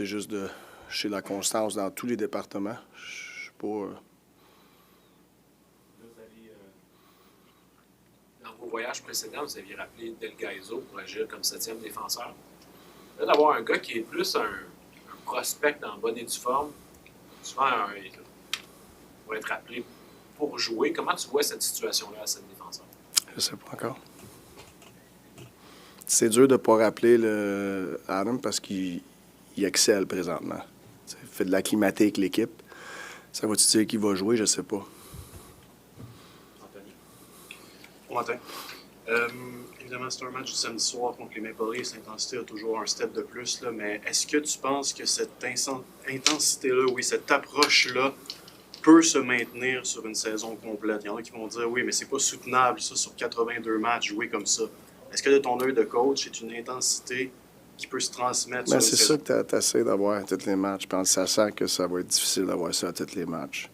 c'est juste de chez la constance dans tous les départements. Je sais pas... Dans vos voyages précédents, vous aviez rappelé Del Gaizo pour agir comme 7e défenseur. Là, d'avoir un gars qui est plus un prospect en bonne et due forme, souvent il va être appelé pour jouer. Comment tu vois cette situation-là à cette défenseur? Je sais pas encore. C'est dur de ne pas rappeler Adam parce qu'il excelle présentement. Il fait de l'acclimater avec l'équipe. Ça va-tu dire qu'il va jouer? Je sais pas. Bon matin. Évidemment, c'est un match du samedi soir contre les Maple Leafs. L'intensité a toujours un step de plus, là, mais est-ce que tu penses que cette intensité-là, oui, cette approche-là, peut se maintenir sur une saison complète? Il y en a qui vont dire, oui, mais c'est pas soutenable, ça, sur 82 matchs, jouer comme ça. Est-ce que de ton œil de coach, c'est une intensité qui peut se transmettre sur une saison? C'est ça que tu essaies d'avoir à tous les matchs. Puis en sachant que ça va être difficile d'avoir ça à tous les matchs.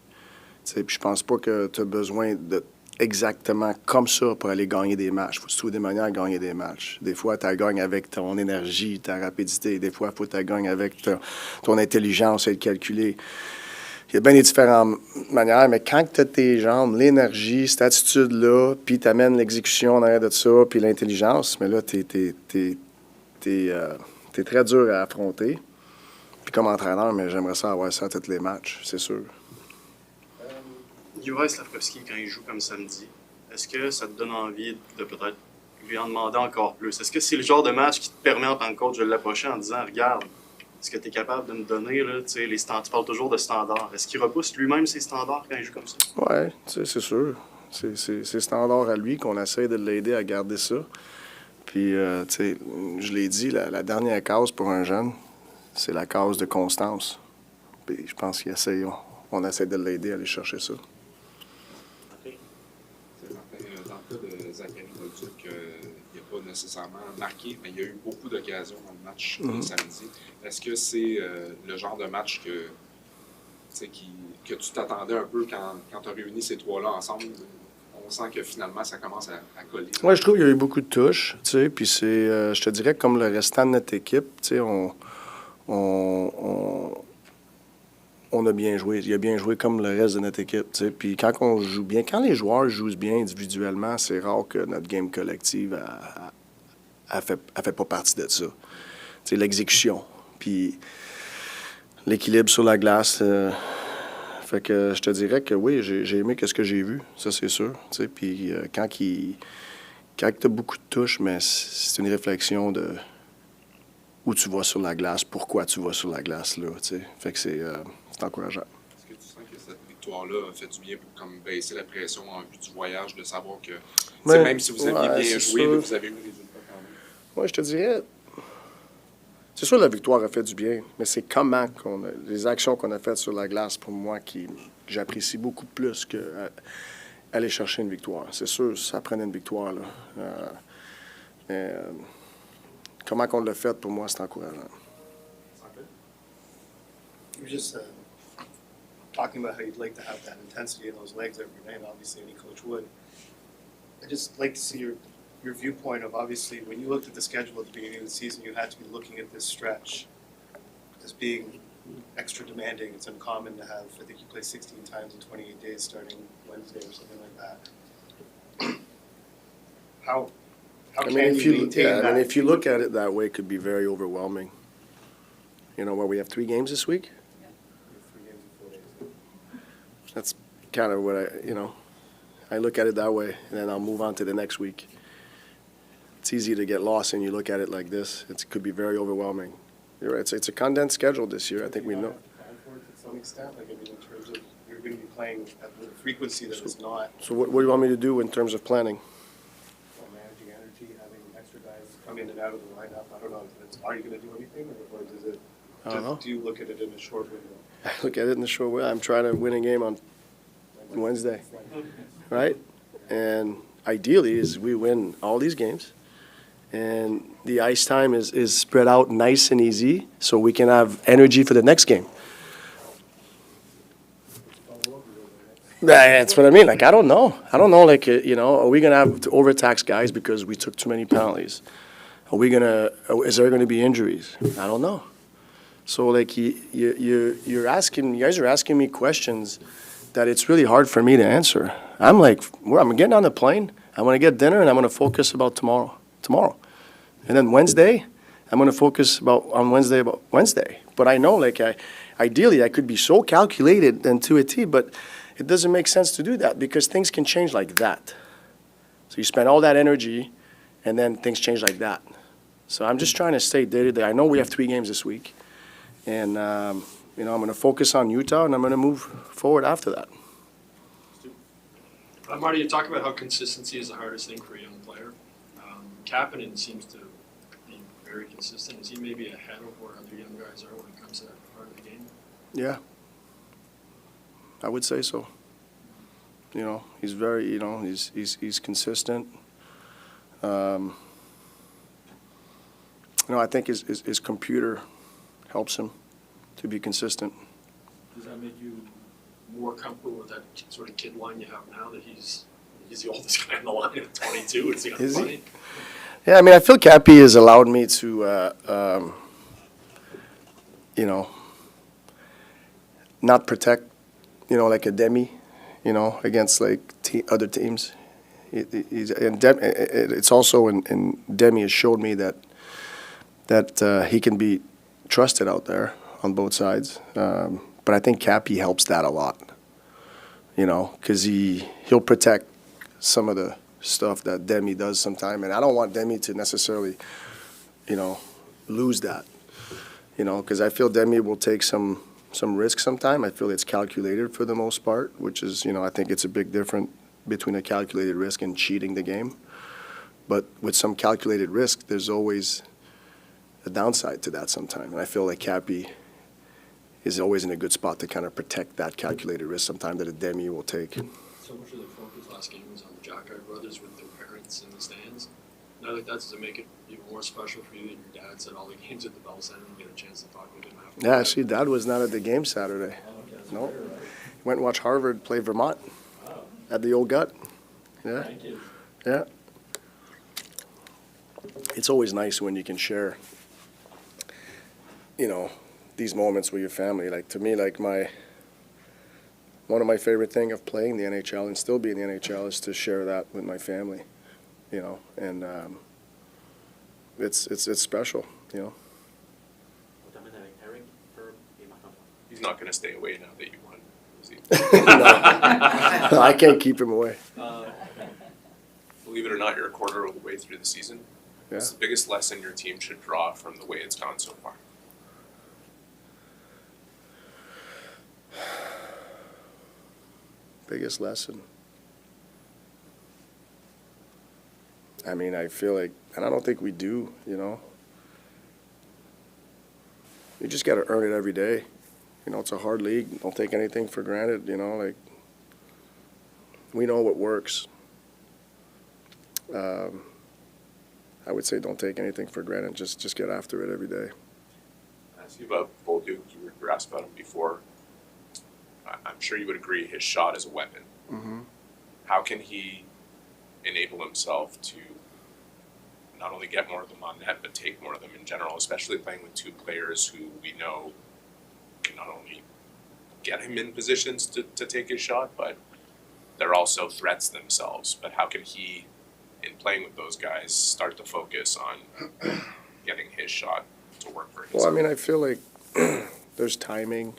Puis je pense pas que tu as besoin de exactement comme ça pour aller gagner des matchs. Il faut que tu trouves des manières de gagner des matchs. Des fois, tu gagnes avec ton énergie, ta rapidité. Des fois, il faut que tu gagnes avec ton intelligence et le calculer. Il y a bien des différentes manières, mais quand tu as tes jambes, l'énergie, cette attitude-là, puis tu amènes l'exécution en arrière de ça, puis l'intelligence, mais là, t'es très dur à affronter. Puis comme entraîneur, mais j'aimerais ça avoir ça à tous les matchs, c'est sûr. Juraj Slavkovski, quand il joue comme samedi, est-ce que ça te donne envie de peut-être lui en demander encore plus? Est-ce que c'est le genre de match qui te permet en tant que coach de l'approcher en disant, regarde, est-ce que tu es capable de me donner, là, tu parles toujours de standards. Est-ce qu'il repousse lui-même ses standards quand il joue comme ça? Oui, c'est sûr. C'est standard à lui qu'on essaie de l'aider à garder ça. Puis, je l'ai dit, la dernière case pour un jeune, c'est la case de constance. Puis je pense qu'on essaie de l'aider à aller chercher ça. Dans le cas de Zachary Bolduc, il n'a pas nécessairement marqué, mais il y a eu beaucoup d'occasions dans le match de samedi. Est-ce que c'est le genre de match que tu t'attendais un peu quand tu as réuni ces trois-là ensemble? On sent que finalement, ça commence à coller. Oui, je trouve qu'il y a eu beaucoup de touches. Puis c'est, je te dirais, comme le restant de notre équipe, on a bien joué. Il a bien joué comme le reste de notre équipe. Puis quand on joue bien, quand les joueurs jouent bien individuellement, c'est rare que notre game collective elle fait pas partie de ça. L'exécution, puis l'équilibre sur la glace. Fait que je te dirais que oui, j'ai aimé ce que j'ai vu, ça c'est sûr. Puis quand tu as beaucoup de touches, mais c'est une réflexion de où tu vas sur la glace, pourquoi tu vas sur la glace, là, Fait que c'est encourageant. Est-ce que tu sens que cette victoire-là a fait du bien pour comme baisser la pression en vue du voyage, de savoir que même si vous aviez bien joué, vous avez eu le résultat quand même? Oui, je te dirais, c'est sûr que la victoire a fait du bien, mais c'est comment les actions qu'on a faites sur la glace, pour moi, que j'apprécie beaucoup plus qu'aller chercher une victoire. C'est sûr, ça prenait une victoire, là. Mais comment qu'on l'a fait, pour moi, c'est encourageant. You're just talking about how you'd like to have that intensity in those legs every night. Obviously, any coach would. I'd just like to see your viewpoint of, obviously, when you looked at the schedule at the beginning of the season, you had to be looking at this stretch as being extra demanding. It's uncommon to have, I think you play 16 times in 28 days starting Wednesday or something like that. How can you maintain that? If you look at it that way, it could be very overwhelming. We have 3 games this week? Yeah. 3 games in 4 days. That's kind of what I look at it that way, and then I'll move on to the next week. It's easy to get lost and you look at it like this. It could be very overwhelming. You're right. It's a condensed schedule this year. I think we know. Plan for it to some extent, in terms of you're going to be playing at a frequency that is not. So what do you want me to do in terms of planning? Managing energy, having extra guys come in and out of the lineup. I don't know. Are you going to do anything, or does it? I don't know. Do you look at it in a short window? I look at it in the short way. I'm trying to win a game on Wednesday, right? And ideally, is we win all these games, and the ice time is spread out nice and easy, so we can have energy for the next game. That's what I mean. I don't know. Are we going to have to overtax guys because we took too many penalties? Is there going to be injuries? I don't know. So like you guys are asking me questions that it's really hard for me to answer. I'm like, I'm getting on the plane. I'm gonna get dinner and I'm gonna focus about tomorrow, and then Wednesday, I'm gonna focus on Wednesday. But I know like ideally I could be so calculated and to a T, but it doesn't make sense to do that because things can change like that. So you spend all that energy, and then things change like that. So I'm just trying to stay day to day. I know we have 3 games this week. And, I'm going to focus on Utah, and I'm going to move forward after that. Marty, you talk about how consistency is the hardest thing for a young player. Kapanen seems to be very consistent. Is he maybe ahead of where other young guys are when it comes to that part of the game? Yeah. I would say so. He's very, he's consistent. I think his computer helps him to be consistent. Does that make you more comfortable with that sort of kid line you have now that he's the oldest guy in the line at 22? Is he funny? Yeah, I feel Cappy has allowed me to, not protect, like a Demi, against like other teams. It's also in Demi has showed me that he can be trusted out there on both sides. But I think Cappy helps that a lot, because he'll protect some of the stuff that Demi does sometime. And I don't want Demi to necessarily, lose that, because I feel Demi will take some risk sometime. I feel it's calculated for the most part, which is, I think it's a big difference between a calculated risk and cheating the game. But with some calculated risk, there's always a downside to that sometime. And I feel like Cappy is always in a good spot to kind of protect that calculated risk sometime that a Demi will take. So much of the focus last game was on the Jackeye brothers with their parents in the stands. And I think that's to make it even more special for you that your dad's at all the games at the Bell Center and get a chance to talk with him after. Yeah, actually, Dad was not at the game Saturday. No. Went and watched Harvard play Vermont at the old gut. Yeah. Thank you. Yeah. It's always nice when you can share, these moments with your family. Like, to me, like one of my favorite thing of playing the NHL and still being in the NHL is to share that with my family, and it's special, He's not going to stay away now that you won, is he? No, I can't keep him away. Believe it or not, you're a quarter of the way through the season. Yeah. What's the biggest lesson your team should draw from the way it's gone so far? Biggest lesson. I feel like, and I don't think we do, You just got to earn it every day. It's a hard league. Don't take anything for granted, like, we know what works. I would say don't take anything for granted. Just get after it every day. I asked you about Bolduc. You were asked about him before. I'm sure you would agree his shot is a weapon. Mm-hmm. How can he enable himself to not only get more of them on net, but take more of them in general, especially playing with 2 players who we know can not only get him in positions to take his shot, but they're also threats themselves. But how can he, in playing with those guys, start to focus on getting his shot to work for himself? Well, I feel like there's timing,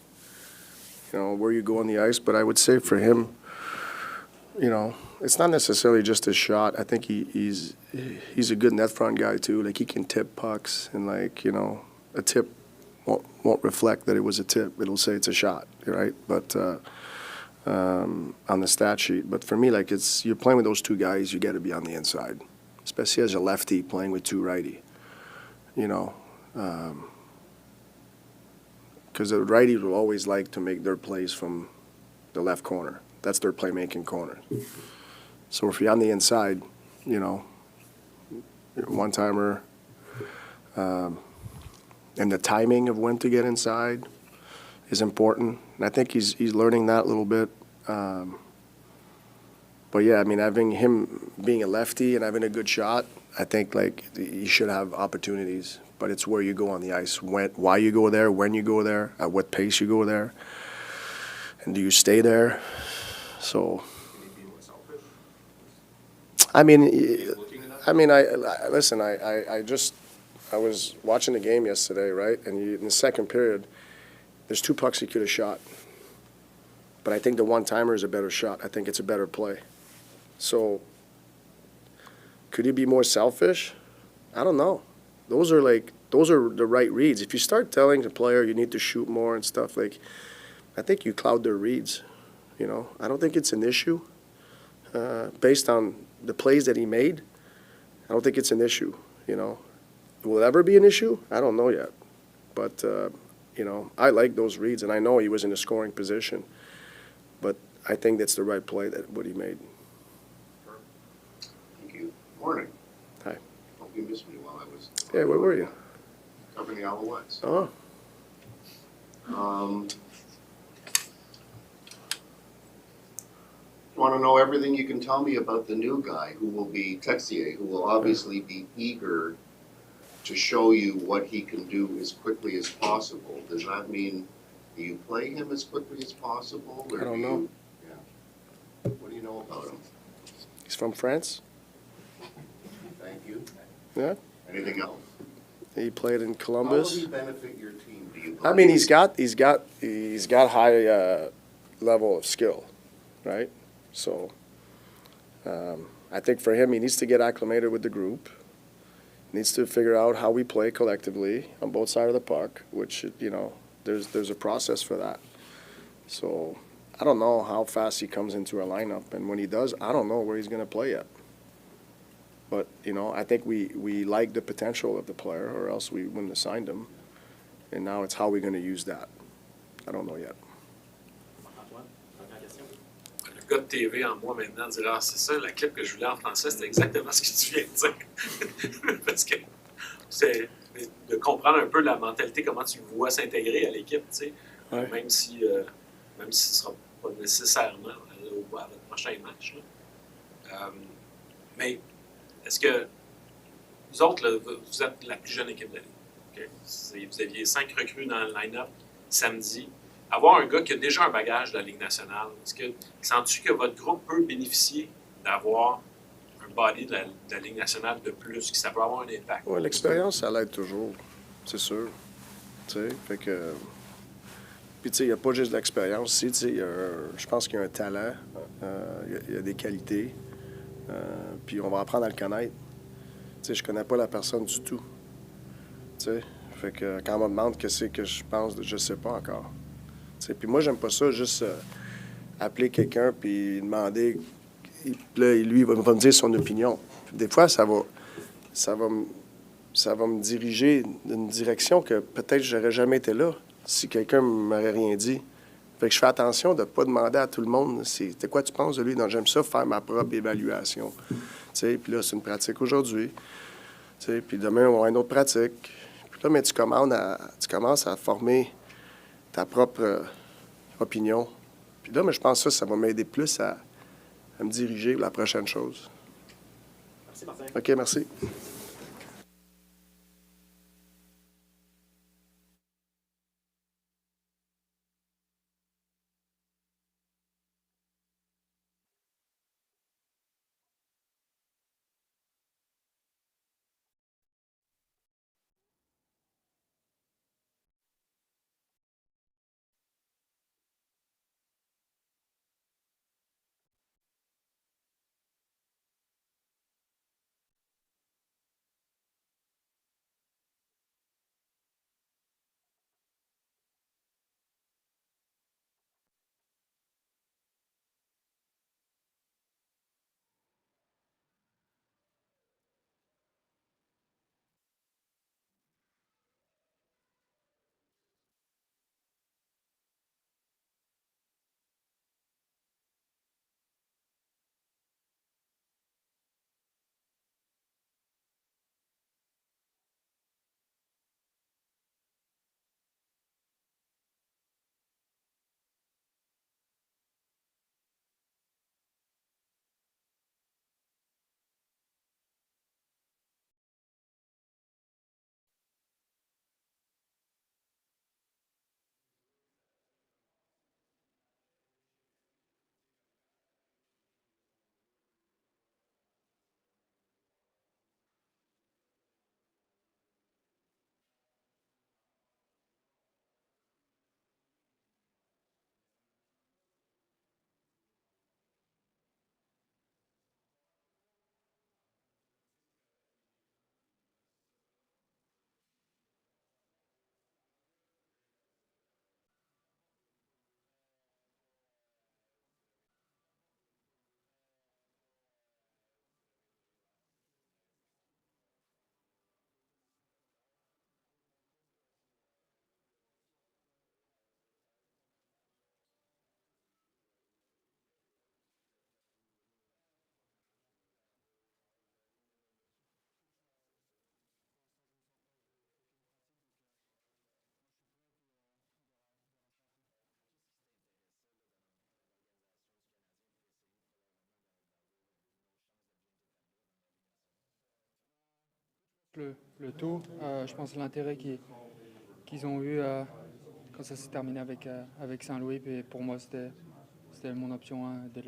where you go on the ice. But I would say for him, it's not necessarily just his shot. I think he's a good net front guy too. Like, he can tip pucks, and like, a tip won't reflect that it was a tip. It'll say it's a shot, right? But on the stat sheet. But for me, like, you're playing with those 2 guys, you got to be on the inside, especially as a lefty playing with 2 righty. Because the righties will always like to make their plays from the left corner. That's their playmaking corner. So if you're on the inside, one-timer, and the timing of when to get inside is important. And I think he's learning that a little bit. But yeah, having him being a lefty and having a good shot, I think like he should have opportunities but it's where you go on the ice, why you go there, when you go there, at what pace you go there, and do you stay there? So, I mean, listen. I was watching the game yesterday, right? And in the second period, there's 2 pucks he could have shot. But I think the one-timer is a better shot. I think it's a better play. So, could he be more selfish? I don't know. Those are the right reads. If you start telling the player you need to shoot more and stuff, like, I think you cloud their reads. You know, I don't think it's an issue based on the plays that he made. I don't think it's an issue. You know, will it ever be an issue? I don't know yet. But you know, I like those reads, and I know he was in a scoring position. But I think that's the right play that what he made. Thank you. Morning. Hi. Hope you missed me while I was. Yeah, where were you? Covering the Alouettes. Oh. Want to know everything you can tell me about the new guy who will be Texier, who will obviously be eager to show you what he can do as quickly as possible. Does that mean do you play him as quickly as possible? Or I don't know. Yeah. What do you know about him? He's from France. Thank you. Yeah. Anything else? He played in How will Columbus. he benefit your team? Do you I mean, believe? he's got high level of skill, right? So, I think for him, he needs to get acclimated with the group. Needs to figure out how we play collectively on both sides of the puck, which, you know, there's a process for that. So, I don't know how fast he comes into our lineup, and when he does, I don't know where he's going to play yet. But, you know, I think we like the potential of the player, or else we wouldn't have signed him. And now it's how we're going to use that. I don't know yet. Le gars de TV en moi maintenant dira ah, c'est ça, la clip que je voulais en français, c'est exactement ce que tu viens de dire. Parce que c'est de comprendre un peu la mentalité, comment tu le vois s'intégrer à l'équipe, tu sais. Ouais. Même si ce ne sera pas nécessairement à votre prochain match. Là. Mais est-ce que vous autres, là, vous êtes la plus jeune équipe de la Ligue? Okay? Vous aviez 5 recrues dans le line-up samedi. Avoir un gars qui a déjà un bagage de la Ligue nationale, est-ce que sens-tu que votre groupe peut bénéficier d'avoir un body de la Ligue nationale de plus, que ça peut avoir un impact? Oui, l'expérience, ça l'aide toujours, c'est sûr. Tu sais, fait que... Puis, tu sais, il n'y a pas juste de l'expérience ici, tu sais, je pense qu'il y a un talent, il y a des qualités, puis on va apprendre à le connaître. Tu sais, je connais pas la personne du tout. Tu sais, fait que quand on me demande qu'est-ce que je pense, je sais pas encore. Puis moi, j'aime pas ça, juste appeler quelqu'un puis demander. Puis là, lui, il va me dire son opinion. Puis des fois, ça va me diriger d'une direction que peut-être j'aurais jamais été là si quelqu'un m'aurait rien dit. Fait que je fais attention de ne pas demander à tout le monde c'est quoi tu penses de lui. Non, j'aime ça faire ma propre évaluation. Puis là, c'est une pratique aujourd'hui. Puis demain, on va avoir une autre pratique. Puis là, mais tu commences à former ta propre opinion. Puis là, mais je pense que ça va m'aider plus à me diriger vers la prochaine chose. Merci, Martin. OK, merci. le tout. Je pense l'intérêt qu'ils ont eu quand ça s'est terminé avec Saint-Louis. Puis pour moi, c'était mon option dès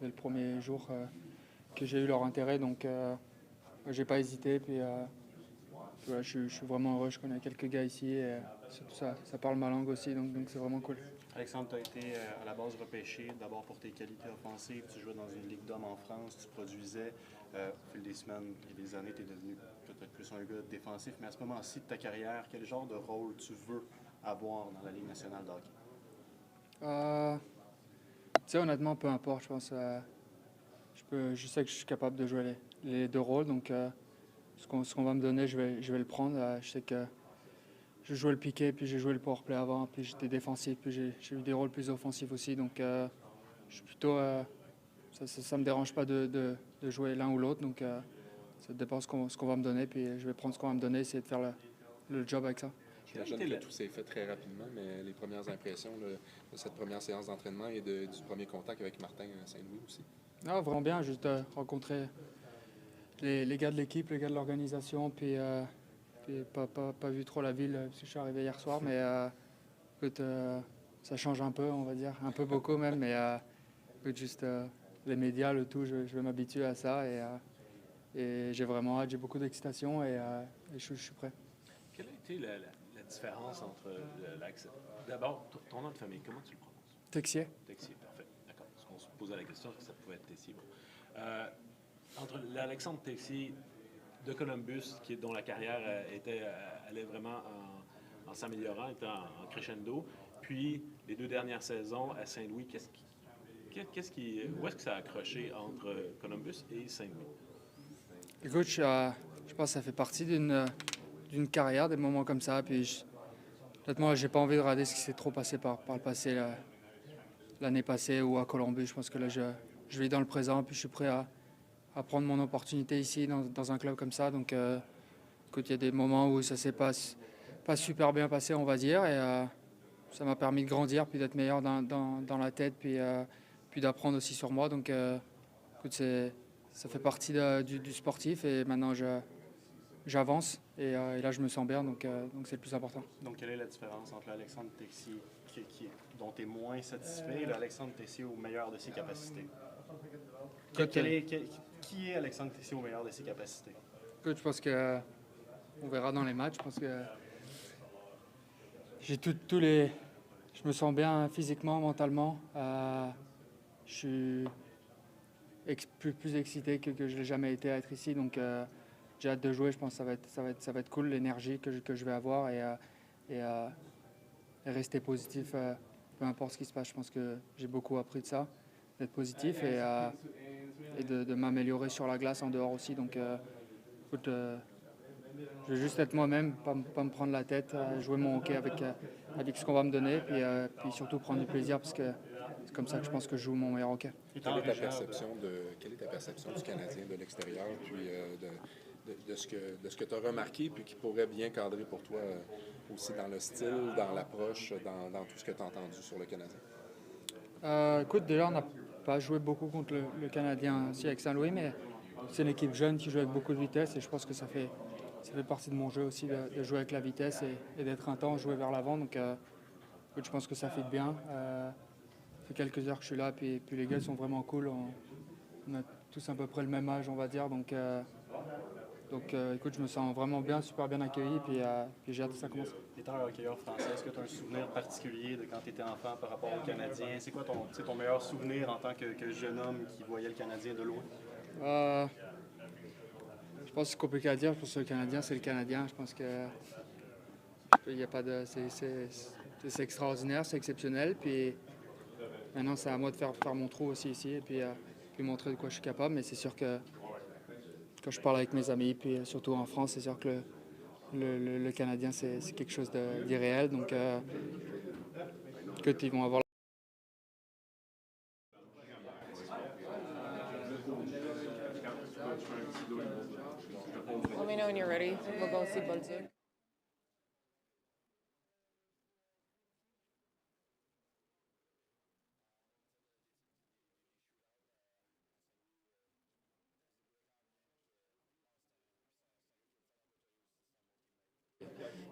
le premier jour que j'ai eu leur intérêt. Donc, j'ai pas hésité. Puis, voilà, je suis vraiment heureux. Je connais quelques gars ici. Et surtout ça parle ma langue aussi. Donc c'est vraiment cool. Alexandre, tu as été à la base repêché d'abord pour tes qualités offensives. Tu jouais dans une ligue d'hommes en France, tu produisais. Au fil des semaines et des années, tu es devenu peut-être plus un gars défensif. Mais à ce moment-ci de ta carrière, quel genre de rôle tu veux avoir dans la Ligue nationale de hockey? Tu sais, honnêtement, peu importe. Je pense je sais que je suis capable de jouer les deux rôles. Donc, ce qu'on va me donner, je vais le prendre. Je sais que je jouais le piqué, puis j'ai joué le powerplay avant, puis j'étais défensif, puis j'ai eu des rôles plus offensifs aussi. Donc, je suis plutôt... ça me dérange pas de jouer l'un ou l'autre. Donc, ça dépend ce qu'on va me donner, puis je vais prendre ce qu'on va me donner, essayer de faire le job avec ça. J'imagine que tout s'est fait très rapidement, mais les premières impressions de cette première séance d'entraînement et du premier contact avec Martin à Saint-Louis aussi. Ah, vraiment bien, juste rencontrer les gars de l'équipe, les gars de l'organisation, puis pas vu trop la ville, parce que je suis arrivé hier soir, mais écoute, ça change un peu, on va dire, un peu beaucoup même, mais écoute, juste les médias, le tout, je vais m'habituer à ça, et j'ai vraiment hâte, j'ai beaucoup d'excitation, et je suis prêt. Quelle a été la différence entre d'abord, ton nom de famille, comment tu le prononces? Texier. Texier, parfait. D'accord. Parce qu'on se posait la question que ça pouvait être Texier. Bon. Entre l'Alexandre Texier de Columbus, dont la carrière allait vraiment en s'améliorant, était en crescendo, puis les 2 dernières saisons à Saint-Louis, où est-ce que ça a accroché entre Columbus et Saint-Louis? Écoute, je pense que ça fait partie d'une carrière, des moments comme ça. Puis honnêtement, j'ai pas envie de rater ce qui s'est trop passé par le passé, l'année passée ou à Columbus. Je pense que là, je vis dans le présent, puis je suis prêt à prendre mon opportunité ici, dans un club comme ça. Donc, écoute, il y a des moments où ça s'est pas super bien passé, on va dire, et ça m'a permis de grandir, puis d'être meilleur dans la tête, puis d'apprendre aussi sur moi. Donc, écoute, ça fait partie du sportif, et maintenant, j'avance, et là, je me sens bien, donc c'est le plus important. Donc, quelle est la différence entre l'Alexandre Texier dont tu es moins satisfait et l'Alexandre Texier au meilleur de ses capacités? Qui est Alexandre Texier au meilleur de ses capacités? Écoute, je pense que on verra dans les matchs. Je pense que j'ai je me sens bien physiquement, mentalement. Je suis plus excité que je l'ai jamais été à être ici, donc j'ai hâte de jouer. Je pense que ça va être cool, l'énergie que je vais avoir, et rester positif, peu importe ce qui se passe. Je pense que j'ai beaucoup appris de ça, d'être positif, et de m'améliorer sur la glace en dehors aussi. Donc, écoute, je vais juste être moi-même, pas me prendre la tête, jouer mon hockey avec ce qu'on va me donner, puis surtout prendre du plaisir, parce que c'est comme ça que je pense que je joue mon meilleur hockey. Quelle est ta perception du Canadien de l'extérieur, puis de ce que tu as remarqué, puis qui pourrait bien cadrer pour toi aussi dans le style, dans l'approche, dans tout ce que tu as entendu sur le Canadien? Écoute, déjà, on n'a pas joué beaucoup contre le Canadien aussi avec Saint-Louis, mais c'est une équipe jeune qui joue avec beaucoup de vitesse, et je pense que ça fait partie de mon jeu aussi de jouer avec la vitesse et d'être intense, jouer vers l'avant. Donc, écoute, je pense que ça fait bien. Ça fait quelques heures que je suis là, puis les gars sont vraiment cool. On a tous à peu près le même âge, on va dire. Donc, écoute, je me sens vraiment bien, super bien accueilli, puis j'ai hâte que ça commence. Étant un hockeyeur français, est-ce que tu as un souvenir particulier de quand tu étais enfant par rapport au Canadien? C'est quoi ton meilleur souvenir en tant que jeune homme qui voyait le Canadien de loin? Je pense que c'est compliqué à dire. Je pense que le Canadien, c'est le Canadien. Je pense que il y a pas de, c'est extraordinaire, c'est exceptionnel. Puis maintenant, c'est à moi de faire mon trou aussi ici, et puis montrer de quoi je suis capable. Mais c'est sûr que quand je parle avec mes amis, puis surtout en France, c'est sûr que le Canadien, c'est quelque chose d'irréel. Donc, ils vont avoir. Let me know when you're ready. We'll go see Bolduc.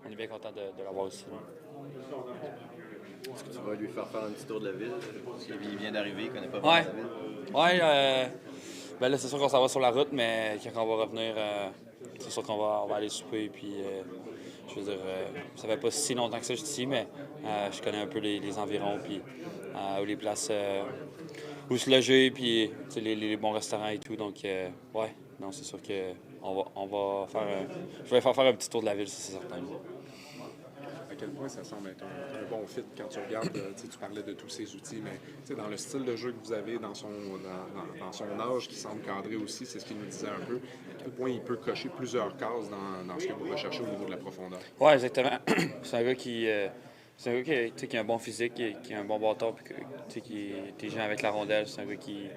on est bien content de l'avoir aussi. Est-ce que tu vas lui faire un petit tour de la ville? Parce qu'il vient d'arriver, il ne connaît pas Ouais. vraiment la ville. Ouais, ben là, c'est sûr qu'on s'en va sur la route, mais quand on va revenir, c'est sûr qu'on va aller souper. Puis, je veux dire, ça fait pas si longtemps que ça que je suis ici, mais je connais un peu les environs, puis les places où se loger, puis les bons restaurants et tout. Donc, ouais, non, c'est sûr qu'on va faire je vais faire un petit tour de la ville, ça, c'est certain. À quel point ça semble être un bon fit quand tu regardes, tu parlais de tous ces outils, mais dans le style de jeu que vous avez, dans son âge qui semble cadré aussi, c'est ce qu'il nous disait un peu, à quel point il peut cocher plusieurs cases dans ce que vous recherchez au niveau de la profondeur. Oui, exactement. C'est un gars qui a un bon physique, qui a un bon bâton, puis qui est intelligent avec la rondelle. C'est un gars qui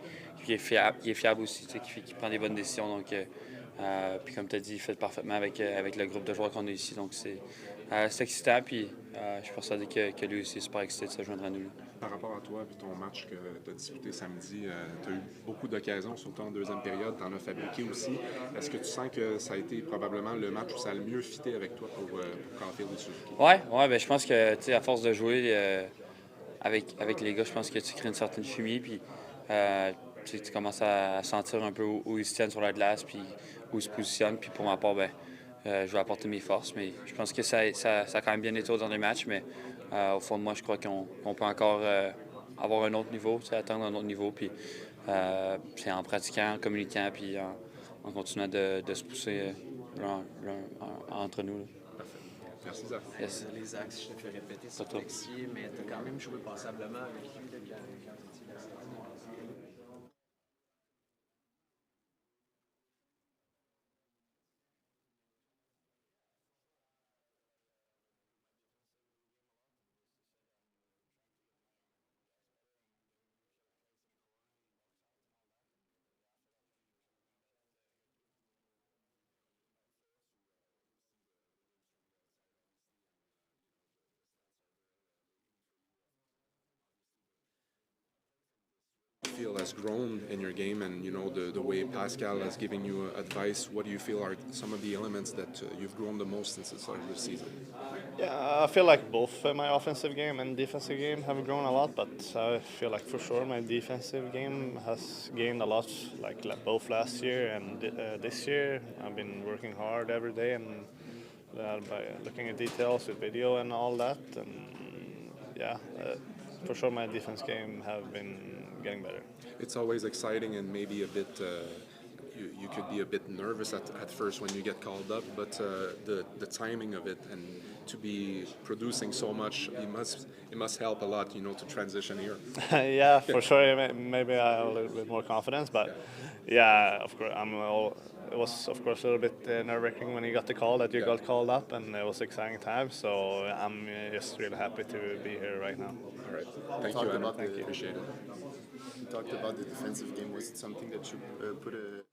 est fiable aussi, qui prend des bonnes décisions. Donc, puis comme tu as dit, il fait parfaitement avec le groupe de joueurs qu'on a ici. Donc, c'est excitant. Puis je suis persuadé que lui aussi est super excité de se joindre à nous. Par rapport à toi et ton match que tu as disputé samedi, tu as eu beaucoup d'occasions, surtout en deuxième période. Tu en as fabriqué aussi. Est-ce que tu sens que ça a été probablement le match où ça a le mieux fité avec toi pour Caulfield et Suzuki? Oui, ben, je pense que à force de jouer avec les gars, je pense que tu crées une certaine chimie. Puis tu commences à sentir un peu où ils se tiennent sur la glace, puis où ils se positionnent. Puis pour ma part, ben, je vais apporter mes forces. Mais je pense que ça a quand même bien été au dernier match. Mais au fond de moi, je crois qu'on peut encore avoir un autre niveau, atteindre un autre niveau. Puis c'est en pratiquant, en communiquant, puis en continuant de se pousser entre nous. Là. Parfait. Merci, Zach. Yes. Les axes, je te fais répéter, c'est Texier, mais tu as quand même joué passablement avec lui quand tu étais la saison. Feel has grown in your game, and the way Pascal has given you advice. What do you feel are some of the elements that you've grown the most since the start of the season? Yeah, I feel like both my offensive game and defensive game have grown a lot, but I feel like for sure my defensive game has gained a lot, like both last year and this year. I've been working hard every day and by looking at details with video and all that, and for sure my defense game have been getting better. It's always exciting and maybe a bit. You could be a bit nervous at first when you get called up, but the timing of it and to be producing so much, it must help a lot, to transition here. Yeah, for sure. Maybe I have a little bit more confidence, but yeah, of course, it was of course a little bit nerve-wracking when you got the call that you got called up, and it was exciting time. So I'm just really happy to be here right now. All right, thank you, Adam. Thank you. Appreciate it. You talked about the defensive game. Was it something that you put a